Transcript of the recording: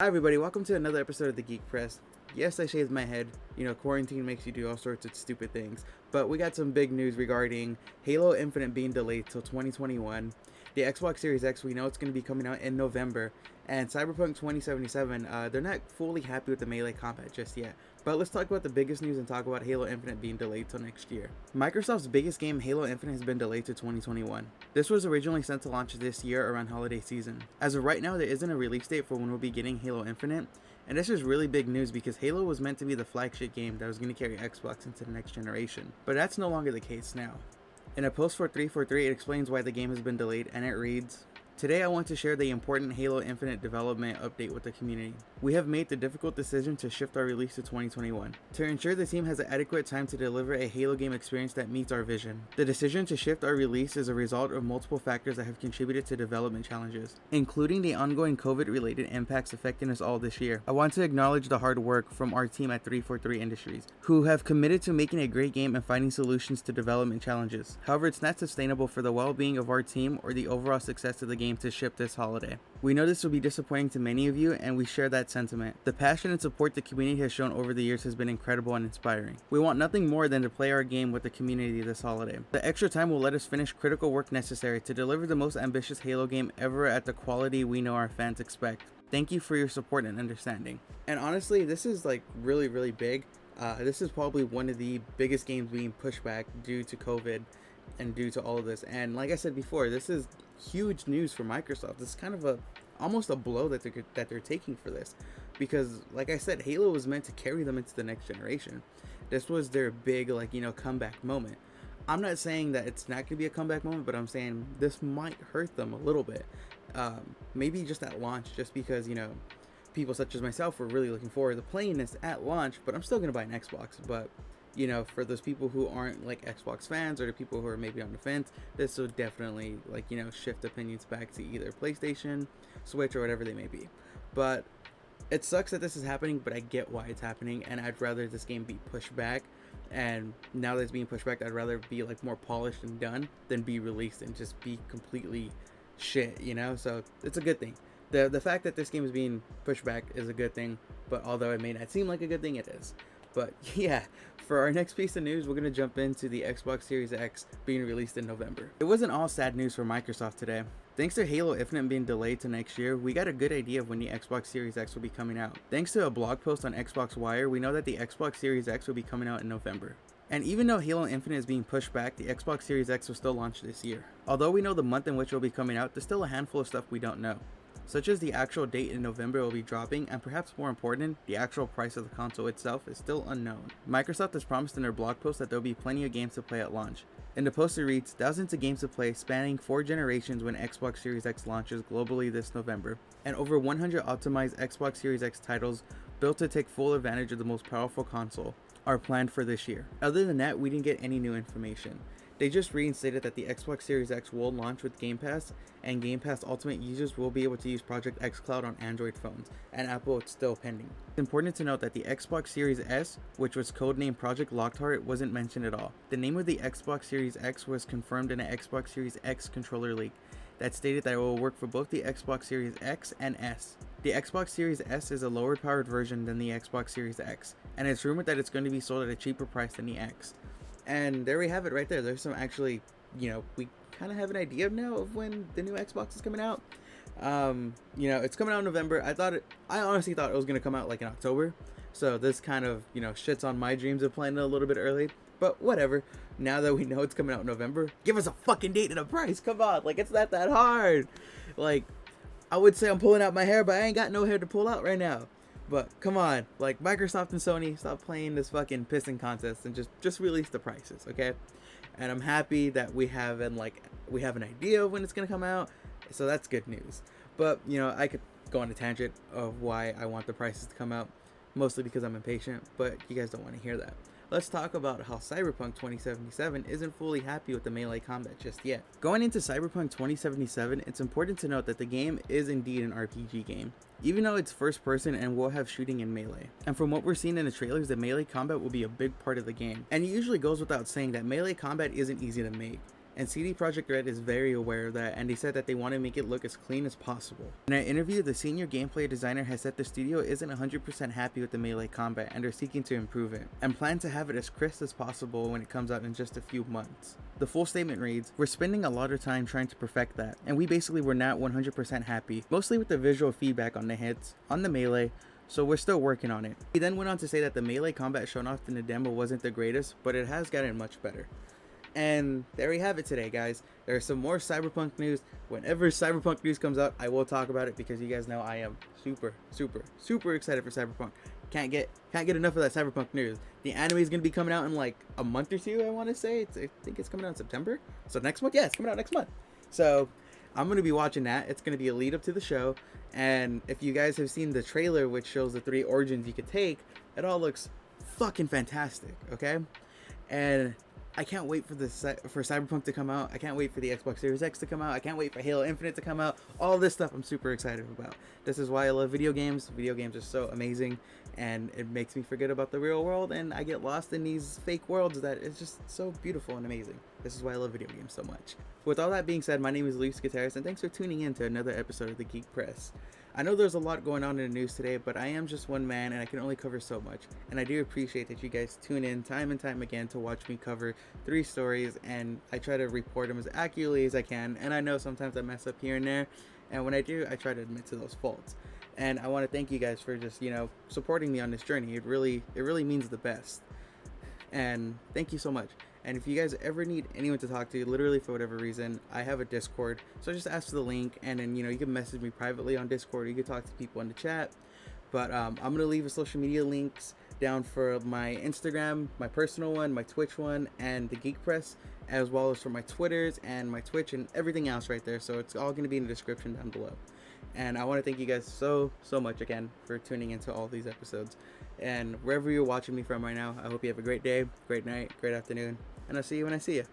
Hi everybody, welcome to another episode of the Geek Press. Yes, I shaved my head. Quarantine makes you do all sorts of stupid things. But we got some big news regarding Halo Infinite being delayed till 2021. The Xbox Series X, we know it's going to be coming out in November. And Cyberpunk 2077, they're not fully happy with the melee combat just yet. But let's talk about the biggest news and talk about Halo Infinite being delayed till next year. Microsoft's biggest game, Halo Infinite, has been delayed to 2021. This was originally set to launch this year around holiday season. As of right now, there isn't a release date for when we'll be getting Halo Infinite, and this is really big news because Halo was meant to be the flagship game that was going to carry Xbox into the next generation. But that's no longer the case now. In a post for 343, it explains why the game has been delayed, and it reads, "Today I want to share the important Halo Infinite development update with the community. We have made the difficult decision to shift our release to 2021 to ensure the team has adequate time to deliver a Halo game experience that meets our vision. The decision to shift our release is a result of multiple factors that have contributed to development challenges, including the ongoing COVID-related impacts affecting us all this year. I want to acknowledge the hard work from our team at 343 Industries, who have committed to making a great game and finding solutions to development challenges. However, it's not sustainable for the well-being of our team or the overall success of the game to ship this holiday. We know this will be disappointing to many of you, and we share that sentiment. The passion and support the community has shown over the years has been incredible and inspiring. We want nothing more than to play our game with the community this holiday. The extra time will let us finish critical work necessary to deliver the most ambitious Halo game ever at the quality we know our fans expect. Thank you for your support and understanding." And honestly, this is like really big. This is probably one of the biggest games being pushed back due to COVID and due to all of this. And like I said before, this is huge news for Microsoft. It's kind of almost a blow that they're taking for this, because like I said, Halo was meant to carry them into the next generation. This was their big comeback moment. I'm not saying that it's not gonna be a comeback moment, but I'm saying this might hurt them a little bit. Maybe just at launch, just because people such as myself were really looking forward to playing this at launch, but I'm still gonna buy an Xbox. But for those people who aren't like Xbox fans, or the people who are maybe on the fence, this will definitely shift opinions back to either PlayStation, Switch, or whatever they may be. But it sucks that this is happening, but I get why it's happening, and I'd rather this game be pushed back. And now that it's being pushed back, I'd rather be more polished and done than be released and just be completely shit, so it's a good thing. The fact that this game is being pushed back is a good thing, but although it may not seem like a good thing, it is. But yeah, for our next piece of news, we're going to jump into the Xbox Series X being released in November. It wasn't all sad news for Microsoft today. Thanks to Halo Infinite being delayed to next year, we got a good idea of when the Xbox Series X will be coming out. Thanks to a blog post on Xbox Wire, we know that the Xbox Series X will be coming out in November. And even though Halo Infinite is being pushed back, the Xbox Series X will still launch this year. Although we know the month in which it will be coming out, there's still a handful of stuff we don't know, such as the actual date in November it will be dropping, and perhaps more important, the actual price of the console itself is still unknown. Microsoft has promised in their blog post that there will be plenty of games to play at launch. In the post it reads, "Thousands of games to play spanning 4 generations when Xbox Series X launches globally this November, and over 100 optimized Xbox Series X titles built to take full advantage of the most powerful console are planned for this year." Other than that, we didn't get any new information. They just reinstated that the Xbox Series X will launch with Game Pass, and Game Pass Ultimate users will be able to use Project X Cloud on Android phones, and Apple it's still pending. It's important to note that the Xbox Series S, which was codenamed Project Lockhart, wasn't mentioned at all. The name of the Xbox Series X was confirmed in an Xbox Series X controller leak that stated that it will work for both the Xbox Series X and S. The Xbox Series S is a lower powered version than the Xbox Series X, and it's rumored that it's going to be sold at a cheaper price than the X. And there we have it right there. There's some actually, we kind of have an idea now of when the new Xbox is coming out. It's coming out in November. I honestly thought it was going to come out in October. So this kind of, shits on my dreams of playing it a little bit early. But whatever. Now that we know it's coming out in November, give us a fucking date and a price. Come on. It's not that hard. I would say I'm pulling out my hair, but I ain't got no hair to pull out right now. But come on, Microsoft and Sony, stop playing this fucking pissing contest and just release the prices, okay? And I'm happy that we have an idea of when it's gonna come out, so that's good news. But I could go on a tangent of why I want the prices to come out, mostly because I'm impatient. But you guys don't want to hear that. Let's talk about how Cyberpunk 2077 isn't fully happy with the melee combat just yet. Going into Cyberpunk 2077, it's important to note that the game is indeed an RPG game, even though it's first person and will have shooting in melee. And from what we're seeing in the trailers, the melee combat will be a big part of the game. And it usually goes without saying that melee combat isn't easy to make. And CD Projekt Red is very aware of that, and they said that they want to make it look as clean as possible. In an interview, the senior gameplay designer has said the studio isn't 100% happy with the melee combat and are seeking to improve it, and plan to have it as crisp as possible when it comes out in just a few months. The full statement reads, "We're spending a lot of time trying to perfect that, and we basically were not 100% happy, mostly with the visual feedback on the hits, on the melee, so we're still working on it." He then went on to say that the melee combat shown off in the demo wasn't the greatest, but it has gotten much better. And there we have it today, guys. There's some more Cyberpunk news. Whenever Cyberpunk news comes out, I will talk about it because you guys know I am super excited for Cyberpunk. Can't get enough of that Cyberpunk news. The anime is gonna be coming out in like a month or two, I want to say. I think it's coming out in September. So next month, yeah, it's coming out next month. So I'm gonna be watching that. It's gonna be a lead up to the show. And if you guys have seen the trailer, which shows the 3 origins you could take, it all looks fucking fantastic. Okay, and I can't wait for Cyberpunk to come out. I can't wait for the Xbox Series X to come out. I can't wait for Halo Infinite to come out. All this stuff I'm super excited about. This is why I love video games. Video games are so amazing, and it makes me forget about the real world, and I get lost in these fake worlds that is just so beautiful and amazing. This is why I love video games so much. With all that being said, my name is Luis Gutierrez, and thanks for tuning in to another episode of the Geek Press. I know there's a lot going on in the news today, but I am just one man and I can only cover so much. And I do appreciate that you guys tune in time and time again to watch me cover 3 stories, and I try to report them as accurately as I can. And I know sometimes I mess up here and there, and when I do, I try to admit to those faults. And I want to thank you guys for just, supporting me on this journey. It really means the best. And thank you so much. And if you guys ever need anyone to talk to, literally for whatever reason, I have a Discord. So just ask for the link, and then, you can message me privately on Discord. You can talk to people in the chat. But I'm going to leave the social media links down for my Instagram, my personal one, my Twitch one, and the Geek Press, as well as for my Twitters and my Twitch and everything else right there. So it's all going to be in the description down below. And I want to thank you guys so much again for tuning into all these episodes. And wherever you're watching me from right now, I hope you have a great day, great night, great afternoon, and I'll see you when I see you.